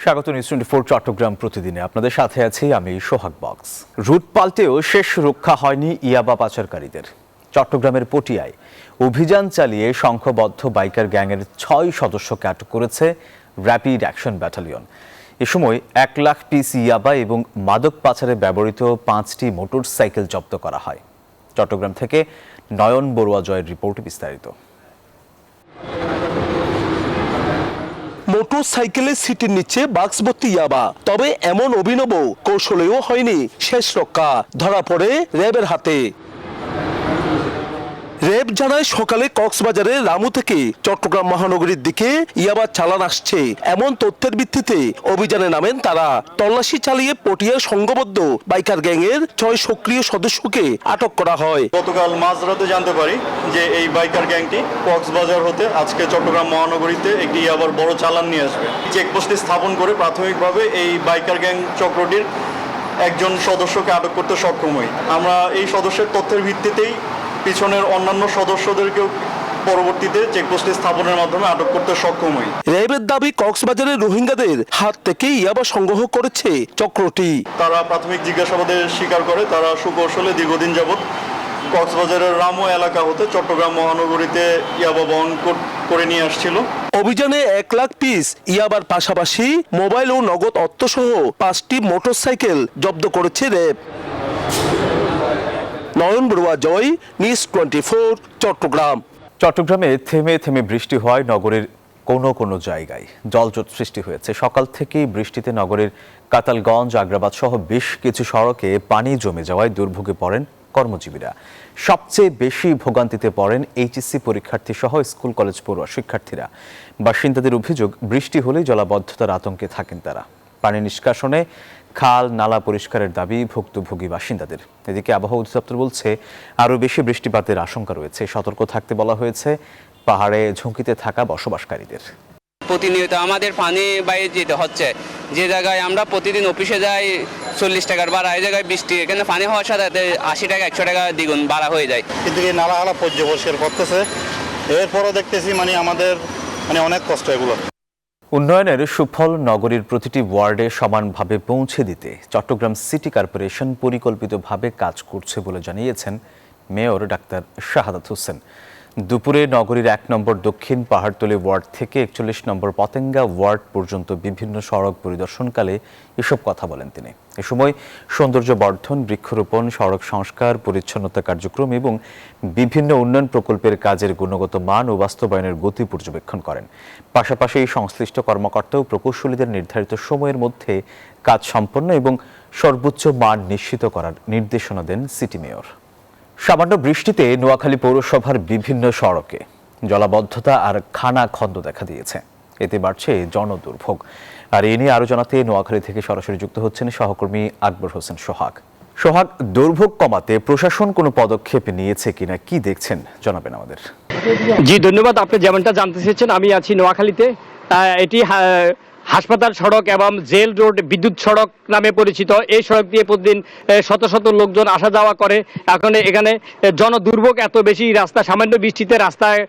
স্বাগত নিউজ 24 চট্টগ্রাম প্রতিদিনে আপনাদের সাথে আছি আমি সোহাগ বক্স। রুট পাল্টেও শেষ রক্ষা হয়নি ইয়াবা পাচারকারীদের। চট্টগ্রামের পটিয়ায় অভিযান চালিয়ে সংঘবদ্ধ বাইকার গ্যাংয়ের 6 সদস্যকে আটক করেছে র্যাপিড অ্যাকশন ব্যাটালিয়ন। এ সময় 1 লাখ পিস ইয়াবা এবং মাদক পাচারে ব্যবহৃত 5টি মোটরসাইকেল জব্দ করা হয়। চট্টগ্রাম থেকে নয়ন বড়ুয়া জয়ের রিপোর্টে বিস্তারিত। মোটরসাইকেলের সিটের নিচে বাক্স ভর্তি ইয়াবা, তবে এমন অভিনব কৌশলেও হয়নি শেষ রক্ষা, ধরা পড়ে র্যাবের হাতে। র্যাব জানায় সকালে কক্সবাজারের রামু থেকে চট্টগ্রাম মহানগরীর দিকে ইয়াবা চালান আসছে এমন তথ্যের ভিত্তিতে অভিযানে নামেন তারা। তল্লাশি চালিয়ে পটিয়া সংঘবদ্ধ বাইকার গ্যাংয়ের 6 সক্রিয় সদস্যকে আটক করা হয়। গতকাল মাঝরাতে জানতে পারি যে এই বাইকার গ্যাংটি কক্সবাজার হতে আজকে চট্টগ্রাম মহানগরীতে একটি ইয়াবার বড় চালান নিয়ে আসবে। চেকপোস্টে স্থাপন করে প্রাথমিকভাবে এই বাইকার গ্যাং চক্রটির একজন সদস্যকে আটক করতে সক্ষম হই। আমরা এই সদস্যের তথ্যের ভিত্তিতেই পিছনের অন্যান্য সদস্যদেরকেও পরবর্তীতে চেকপোস্টে স্থাপনের মাধ্যমে আটক করতে সক্ষম হই। র্যাবের দাবি কক্সবাজারের রোহিঙ্গাদের হাত থেকে ইয়াবা সংগ্রহ করেছে চক্রটি। তারা প্রাথমিক জিজ্ঞাসাবাদে স্বীকার করে তারা সুকৌশলে দীর্ঘদিন যাবৎ কক্সবাজারের রামু এলাকা হতে চট্টগ্রাম মহানগরীতে ইয়াবা বহন করে নিয়ে আসছিল। অভিযানে 1 লাখ পিস ইয়াবার পাশাপাশি মোবাইল ও নগদ অর্থসহ 5টি মোটরসাইকেল জব্দ করেছে র্যাব। নয়ন বড়ুয়া জয়, নিউজ 24 চট্টগ্রাম। চট্টগ্রামে থেমে থেমে বৃষ্টি হওয়ায় নগরের কোনো জায়গায় জলজট সৃষ্টি হয়েছে। সকাল থেকেই বৃষ্টিতে নগরের কাতালগঞ্জ, আগ্রাবাদ সহ বেশ কিছু সড়কে পানি জমে যাওয়ায় দুর্ভোগে পড়েন কর্মজীবীরা। সবচেয়ে বেশি ভোগান্তিতে পড়েন এইচএসসি পরীক্ষার্থী সহ স্কুল কলেজ পড়ুয়া শিক্ষার্থীরা। বাসিন্দাদের অভিযোগ, বৃষ্টি হলেই জলাবদ্ধতার আতঙ্কে থাকেন তারা। পানি নিষ্কাশনে খাল নালা পরিষ্কারের দাবি ভুক্তভোগী বাসিন্দাদের। এদিকে আবহাওয়া অধিদপ্তর বলছে আরও বেশি বৃষ্টিপাতের আশঙ্কা রয়েছে। সতর্ক থাকতে বলা হয়েছে পাহাড়ে ঝুঁকিতে থাকা বসবাসকারীদের। প্রতিনিয়ত আমাদের পানি বাইরে যেতে হচ্ছে। যে জায়গায় আমরা প্রতিদিন অফিসে যাই 40 টাকার ভাড়া, এই জায়গায় বৃষ্টি, এখানে পানি হওয়ার সাথে 80 টাকা 100 টাকা দ্বিগুণ ভাড়া হয়ে যায়। কিন্তু এই নালা পর্যবেক্ষণ করতেছে, এরপরও দেখতেছি আমাদের অনেক কষ্ট এগুলো। উন্নয়নের সুফল নগরীর প্রতিটি ওয়ার্ডে সমানভাবে পৌঁছে দিতে চট্টগ্রাম সিটি কর্পোরেশন পরিকল্পিতভাবে কাজ করছে বলে জানিয়েছেন মেয়র ডাক্তার শাহাদাত হোসেন। দুপুরে নগরীর 1 নম্বর দক্ষিণ পাহাড়তলী ওয়ার্ড থেকে 41 নম্বর পতেঙ্গা ওয়ার্ড পর্যন্ত বিভিন্ন সড়ক পরিদর্শনকালে এসব কথা বলেন তিনি। এ সময় সৌন্দর্য বর্ধন, বৃক্ষরোপণ, সড়ক সংস্কার, পরিচ্ছন্নতা কার্যক্রম এবং বিভিন্ন উন্নয়ন প্রকল্পের কাজের গুণগত মান ও বাস্তবায়নের গতি পর্যবেক্ষণ করেন। পাশাপাশি সংশ্লিষ্ট কর্মকর্তা ও প্রকৌশলীদের নির্ধারিত সময়ের মধ্যে কাজ সম্পন্ন এবং সর্বোচ্চ মান নিশ্চিত করার নির্দেশনা দেন সিটি মেয়র। সামান্য বৃষ্টিতে নোয়াখালী পৌরসভার বিভিন্ন সড়কে জলাবদ্ধতা আর খানাখন্দ দেখা দিয়েছে। এতে বাড়ছে জনদুর্ভোগ। আর এ নিয়ে আরো জানাতে নোয়াখালী থেকে সরাসরি যুক্ত হচ্ছেন সহকর্মী আকবর হোসেন সোহাগ। সোহাগ, দুর্ভোগ কমাতে প্রশাসন কোনো পদক্ষেপ নিয়েছে কিনা, কি দেখছেন জানাবেন আমাদের। জি ধন্যবাদ। আপনি যেমনটা জানতে চেয়েছেন, আমি আছি নোয়াখালীতে। এটি হাসপাতাল সড়ক এবং জেল রোড বিদ্যুৎ সড়ক নামে পরিচিত। এই সড়ক দিয়ে প্রতিদিন শত শত লোকজন আসা যাওয়া করে। এখন এখানে জনদুর্ভোগ এত বেশি, রাস্তা সামান্য বৃষ্টিতে রাস্তায়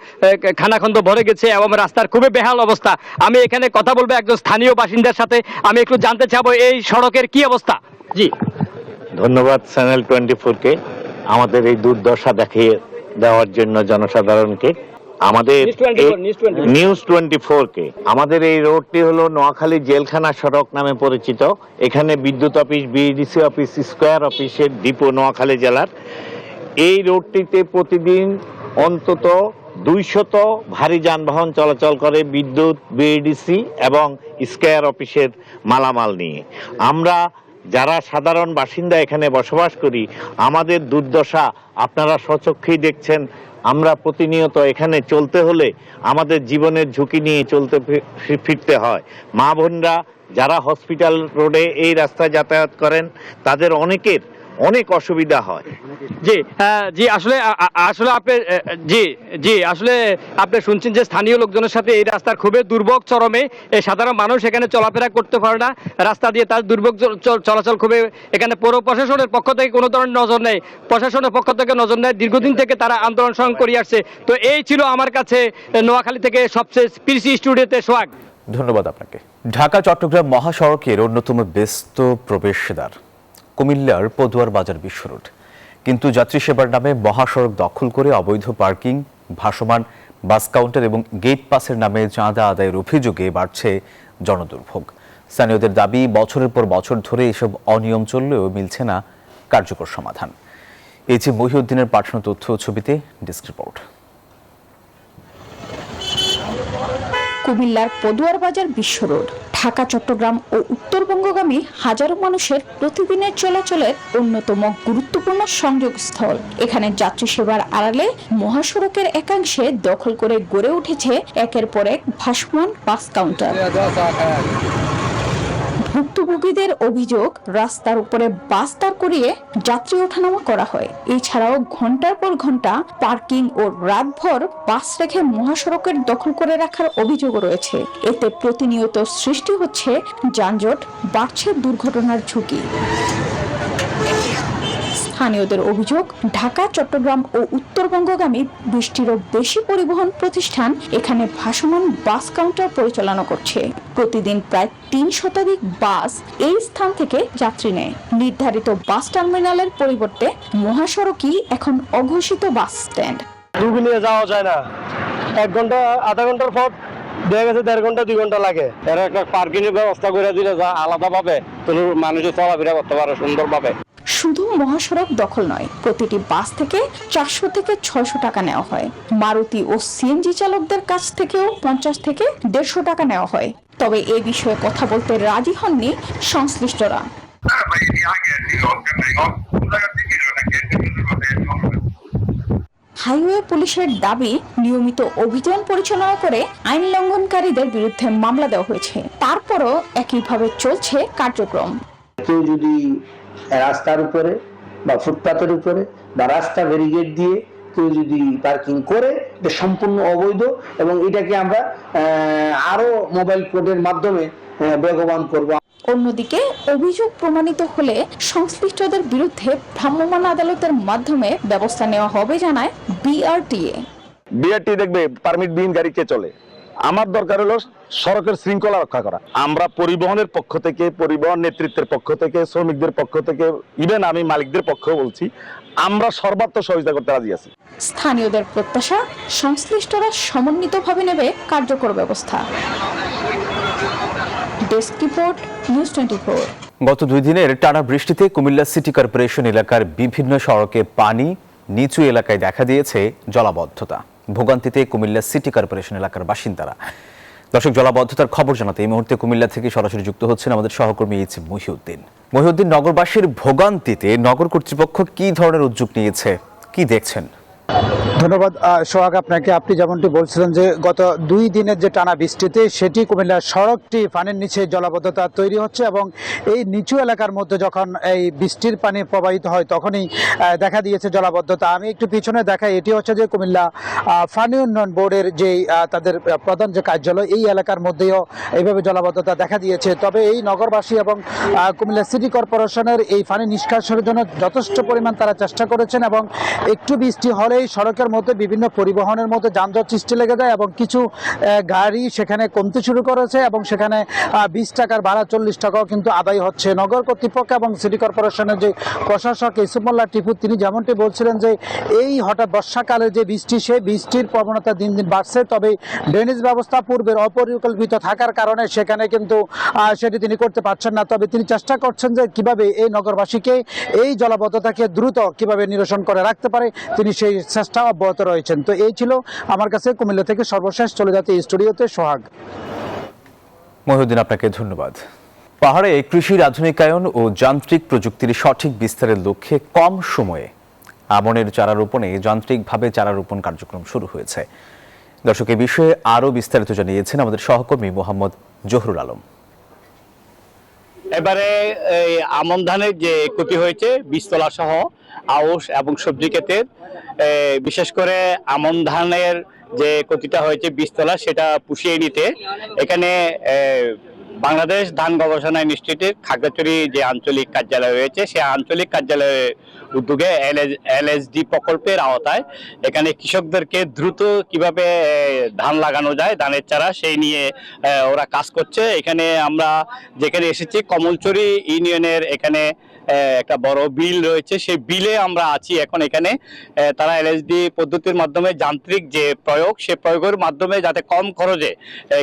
খানাখন্দ ভরে গেছে এবং রাস্তার খুবই বেহাল অবস্থা। আমি এখানে কথা বলবো একজন স্থানীয় বাসিন্দার সাথে। আমি একটু জানতে চাবো এই সড়কের কি অবস্থা। জি ধন্যবাদ চ্যানেল 24-কে আমাদের এই দুর্দশা দেখিয়ে দেওয়ার জন্য জনসাধারণকে। আমাদের নিউজ 24-কে আমাদের এই রোডটি হলো নোয়াখালী জেলখানা সড়ক নামে পরিচিত। এখানে বিদ্যুৎ অফিস, বিডিসি অফিস, স্কয়ার অফিসের ডিপো নোয়াখালী জেলার। এই রোডটিতে প্রতিদিন অন্তত 200 ভারী যানবাহন চলাচল করে বিদ্যুৎ, বিডিসি এবং স্কয়ার অফিসের মালামাল নিয়ে। আমরা যারা সাধারণ বাসিন্দা এখানে বসবাস করি, আমাদের দুর্দশা আপনারা স্বচক্ষেই দেখছেন। আমরা প্রতিনিয়ত এখানে চলতে হলে আমাদের জীবনের ঝুঁকি নিয়ে চলতে ফিরতে হয়। মা বোনরা যারা হসপিটাল রোডে এই রাস্তায় যাতায়াত করেন, তাদের অনেকের অনেক অসুবিধা হয়। জি আসলে আসলে আপনি শুনছেন যে স্থানীয় লোকজনের সাথে এই রাস্তার খুবই দুর্ভোগ চরমে। সাধারণ মানুষ এখানে চলাফেরা করতে পারে না রাস্তা দিয়ে, তার দুর্ভোগ চলাচল খুবই। এখানে পৌর প্রশাসনের পক্ষ থেকে কোনো ধরনের নজর নেই, প্রশাসনের পক্ষ থেকে নজর নেই। দীর্ঘদিন থেকে তারা আন্দোলন সংগ্রাম করে আসছে। তো এই ছিল আমার কাছে নোয়াখালী থেকে সবচেয়ে পিসি স্টুডিওতে সোহাগ। ধন্যবাদ আপনাকে। ঢাকা চট্টগ্রাম মহাসড়কের অন্যতম ব্যস্ত প্রবেশদ্বার কুমিল্লার পদুয়ার বাজার বিশ্ব রোড, কিন্তু যাত্রী সেবার নামে মহাসড়ক দখল করে অবৈধ পার্কিং, ভাসমান বাস কাউন্টার এবং গেট পাসের নামে চাঁদা আদায়ের অভিযোগে বাড়ছে জনদুর্ভোগ। স্থানীয়দের দাবি, বছরের পর বছর ধরে এসব অনিয়ম চললেও মিলছে না কার্যকর সমাধান। এই যে মহিউদ্দিনের পাঠানো তথ্য ও ছবিতে ডেস্ক রিপোর্ট। কুমিল্লার পদুয়ার বাজার বিশ্ব রোড ঢাকা চট্টগ্রাম ও উত্তরবঙ্গগামী হাজারো মানুষের প্রতিদিনের চলাচলের অন্যতম গুরুত্বপূর্ণ সংযোগস্থল। এখানে যাত্রী সেবার আড়ালে মহাসড়কের একাংশে দখল করে গড়ে উঠেছে একের পর এক ভাসমান বাস কাউন্টার। ভুক্তভোগীদের অভিযোগ, রাস্তার উপরে বাস দাঁড় করিয়ে যাত্রী ওঠানামা করা হয়। এছাড়াও ঘন্টার পর ঘন্টা পার্কিং ও রাতভর বাস রেখে মহাসড়কের দখল করে রাখার অভিযোগও রয়েছে। এতে প্রতিনিয়ত সৃষ্টি হচ্ছে যানজট, বাড়ছে দুর্ঘটনার ঝুঁকি। স্থানীয়দের অভিযোগ, ঢাকা চট্টগ্রাম ও উত্তরবঙ্গগামী 20টিরও বেশি পরিবহন প্রতিষ্ঠান এখানে ভাসমান বাস কাউন্টার পরিচালনা করছে। প্রতিদিন প্রায় 3 শতাধিক বাস এই স্থান থেকে যাত্রী নেয়। নির্ধারিত বাস টার্মিনালের পরিবর্তে মহাসড়কই এখন অঘোষিত বাস স্ট্যান্ড। রুগী নিয়ে যাওয়া যায় না, 1 ঘন্টা আধা ঘন্টার পথ দেখা গেছে 1.5 ঘন্টা 2 ঘন্টা লাগে। এর একটা পার্কিং এর ব্যবস্থা করে দিলে যা আলাদাভাবে মানুষের চলাফেরা করতে পারে সুন্দরভাবে। শুধু মহাসড়ক দখল নয়, প্রতিটি বাস থেকে 400 থেকে 600 টাকা নেওয়া হয়। মারুতি ও সিএনজি চালকদের কাছ থেকেও 50 থেকে 150 টাকা নেওয়া হয়। তবে এ বিষয়ে কথা বলতে রাজি হননি সংশ্লিষ্টরা। হাইওয়ে পুলিশের দাবি, নিয়মিত অভিযান পরিচালনা করে আইন লঙ্ঘনকারীদের বিরুদ্ধে মামলা দেওয়া হয়েছে। তারপরও একইভাবে চলছে কার্যক্রম। কেউ যদি রাস্তার উপরে বা ফুটপাতের উপরে বা রাস্তা ব্যারিকেড দিয়ে কেউ যদি পার্কিং করে, এটা সম্পূর্ণ অবৈধ এবং এটাকে আমরা আরো মোবাইল কোডের মাধ্যমে বেগবান করব। অন্যদিকে অভিযোগ প্রমাণিত হলে সংশ্লিষ্টদের বিরুদ্ধে ভ্রাম্যমাণ আদালতের মাধ্যমে ব্যবস্থা নেওয়া হবে জানায় বিআরটিএ। বিআরটি দেখবে পারমিটবিহীন গাড়ি কে চলে। আমার দরকার হলো সড়কের শৃঙ্খলা রক্ষা করা। আমরা পরিবহনের পক্ষ থেকে, পরিবহন নেতৃত্বের পক্ষ থেকে, শ্রমিকদের পক্ষ থেকে, ইভেন আমি মালিকদের পক্ষেও বলছি, আমরা সর্বাত্মক সহযোগিতা করতে রাজি আছি। স্থানীয়দের প্রত্যাশা, সংশ্লিষ্টরা সমন্বিতভাবে নেবে কার্যকর ব্যবস্থা। Desk report, news 24। গত 2 দিনের টানা বৃষ্টিতে কুমিল্লা সিটি কর্পোরেশন এলাকার বিভিন্ন সড়কে পানি, নিচু এলাকায় দেখা দিয়েছে জলাবদ্ধতা। ভোগান্তিতে কুমিল্লা সিটি কর্পোরেশন এলাকার বাসিন্দারা। দর্শক, জলাবদ্ধতার খবর জানাতে এই মুহূর্তে কুমিল্লা থেকে সরাসরি যুক্ত হচ্ছেন আমাদের সহকর্মী মহিউদ্দিন। মহিউদ্দিন, নগরবাসীর ভোগান্তিতে নগর কর্তৃপক্ষ কি ধরনের উদ্যোগ নিয়েছে, কি দেখছেন? ধন্যবাদ সোহাগ আপনাকে। আপনি যেমনটি বলছিলেন যে গত 2 দিনের যে টানা বৃষ্টিতে সেটি কুমিল্লার সড়কটি পানির নিচে জলাবদ্ধতা তৈরি হচ্ছে এবং এই নিচু এলাকার মধ্যে যখন এই বৃষ্টির পানি প্রবাহিত হয় তখনই দেখা দিয়েছে জলাবদ্ধতা। আমি একটু পিছনে দেখাই, এটি হচ্ছে যে কুমিল্লা পানি উন্নয়ন বোর্ডের যেই তাদের প্রধান যে কার্যালয়, এই এলাকার মধ্যেও এইভাবে জলাবদ্ধতা দেখা দিয়েছে। তবে এই নগরবাসী এবং কুমিল্লা সিটি কর্পোরেশনের এই পানি নিষ্কাশনের জন্য যথেষ্ট পরিমাণ তারা চেষ্টা করেছেন এবং একটু বৃষ্টি হলেই সড়কের মধ্যে বিভিন্ন পরিবহনের মধ্যে যানজট সৃষ্টি লেগে যায় এবং কিছু গাড়ি সেখানে কমতে শুরু করেছে এবং সেখানে 20 টাকার ভাড়া 40 টাকাও কিন্তু আদায় হচ্ছে। নগর কর্তৃপক্ষ এবং সিটি কর্পোরেশনের যে প্রশাসক ইসুফুল্লাহ টিপু, তিনি যেমনটি বলছিলেন যে এই হঠাৎ বর্ষাকালে যে বৃষ্টি, সেই বৃষ্টির প্রবণতা দিন দিন বাড়ছে। তবে ড্রেনেজ ব্যবস্থা পূর্বের অপরিকল্পিত থাকার কারণে সেখানে কিন্তু সেটি তিনি করতে পারছেন না। তবে তিনি চেষ্টা করছেন যে কিভাবে এই নগরবাসীকে এই জলাবদ্ধতাকে দ্রুত কিভাবে নিরসন করে রাখতে পারে, তিনি সেই চেষ্টা অব্যাহত রয়েছেন। তো এই ছিল আমার কাছে কুমিল্লা থেকে সর্বশেষ। চলে যাচ্ছে স্টুডিওতে সোহাগ। মহিউদ্দিন, আপনাকে ধন্যবাদ। পাহাড়ে কৃষির আধুনিকায়ন ও যান্ত্রিক প্রযুক্তির সঠিক বিস্তারের লক্ষ্যে কম সময়ে আমনের চারা রোপণে যান্ত্রিকভাবে চারা রোপণ কার্যক্রম শুরু হয়েছে। দর্শক, এই বিষয়ে আরও বিস্তারিত জানিয়েছেন আমাদের সহকর্মী মোহাম্মদ জহুরুল আলম। এবারে এই আমন ধানের যে ক্ষতি হয়েছে, বীজতলা সহ আউশ এবং সবজি ক্ষেতের, বিশেষ করে আমন ধানের যে ক্ষতিটা হয়েছে বীজতলা, সেটা পুষিয়ে নিতে এখানে বাংলাদেশ ধান গবেষণা ইনস্টিটিউট খাগড়াছড়ি যে আঞ্চলিক কার্যালয় রয়েছে সেই আঞ্চলিক কার্যালয়ের উদ্যোগে এলএসডি প্রকল্পের আওতায় এখানে কৃষকদেরকে দ্রুত কিভাবে ধান লাগানো যায়, ধানের চারা সেই নিয়ে ওরা কাজ করছে। এখানে আমরা যেখানে এসেছি কমলচুরি ইউনিয়নের এখানে একটা বড় বিল রয়েছে, সেই বিলে আমরা আছি এখন। এখানে তারা এলএসডি পদ্ধতির মাধ্যমে যান্ত্রিক যে প্রয়োগ, সেই প্রয়োগের মাধ্যমে যাতে কম খরচে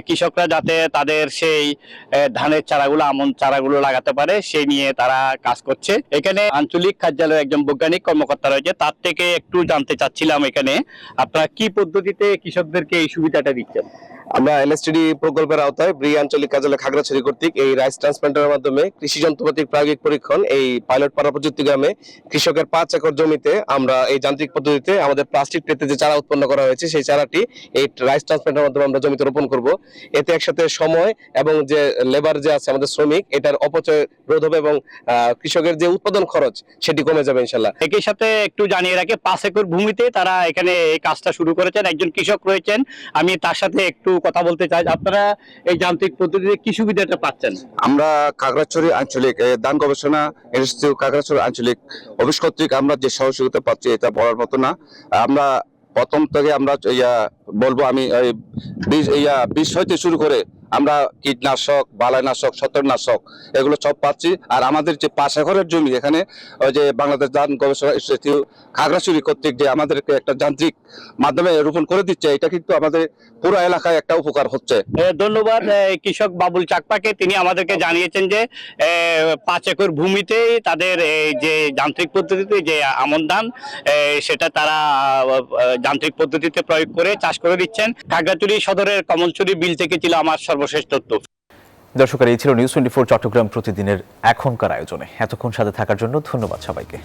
কৃষকরা যাতে তাদের সেই ধানের চারাগুলো, আমন চারাগুলো লাগাতে পারে সেই নিয়ে তারা কাজ করছে। এখানে আঞ্চলিক কার্যালয়ে একজন বৈজ্ঞানিক কর্মকর্তা রয়েছে, তার থেকে একটু জানতে চাচ্ছিলাম এখানে আপনারা কি পদ্ধতিতে কৃষকদেরকে এই সুবিধাটা দিচ্ছেন? আমরা এলএসটিডি প্রকল্পের আওতায় ব্রি আঞ্চলিক কার্যালয় খাগড়াছড়ি কর্তৃক এই রাইস ট্রান্সপ্লান্টারের মাধ্যমে কৃষি যন্ত্রপাতির প্রায়োগিক পরীক্ষণ এই পাইলট পাড়া প্রযুক্তি গ্রামে কৃষকের 5 একর জমিতে আমরা এই যান্ত্রিক পদ্ধতিতে আমাদের প্লাস্টিক পেতে যে চারা উৎপন্ন করা হয়েছে সেই চারাটি এই রাইস ট্রান্সপ্লান্টারের মাধ্যমে আমরা জমিতে রোপণ করব। এতে একসাথে সময় এবং যে লেবার যে আছে আমাদের শ্রমিক, এটার অপচয় রোধ হবে এবং কৃষকের যে উৎপাদন খরচ সেটি কমে যাবে ইনশাল্লাহ। একই সাথে একটু জানিয়ে রাখে 5 একর ভূমিতে তারা এখানে এই কাজটা শুরু করেছেন। একজন কৃষক রয়েছেন, আমি তার সাথে একটু কথা বলতে চাই। আপনারা এই যান্ত্রিক পদ্ধতিতে কি সুবিধাটা পাচ্ছেন? আমরা খাগড়াছড়ি আঞ্চলিক ধান গবেষণা ইনস্টিটিউট খাগড়াছড়ি আঞ্চলিক অফিস কর্তৃক আমরা যে সহযোগিতা পাচ্ছি এটা বলার মতো না। আমরা প্রথম থেকে আমরা বলবো আমি বীজ হইতে শুরু করে আমরা কীটনাশক, বালাইনাশক, ছত্রাকনাশক এগুলো সব পাচ্ছি। আর আমাদের যে 5 একরের জমি এখানে ওই যে বাংলাদেশ ধান গবেষণা ইনস্টিটিউট খাগড়াছড়ি কর্তৃক যে আমাদেরকে একটা যান্ত্রিক মাধ্যমে রোপণ করে দিচ্ছে, এটা কিন্তু আমাদের পুরো এলাকায় একটা উপকার হচ্ছে। ধন্যবাদ কৃষক বাবুল চাকপাকে, তিনি আমাদেরকে জানিয়েছেন যে 5 একর ভূমিতেই তাদের এই যে যান্ত্রিক পদ্ধতিতে যে আমন ধান সেটা তারা যান্ত্রিক পদ্ধতিতে প্রয়োগ করে চাষ করে দিচ্ছেন। খাগড়াছড়ি সদরের কমলচুরি বিল থেকে ছিল আমার সর্বশেষ তথ্য। দর্শক, এই ছিল নিউজ 24 চট্টগ্রাম প্রতিদিনের এখনকার আয়োজনে। এতক্ষণ সাথে থাকার জন্য ধন্যবাদ সবাইকে।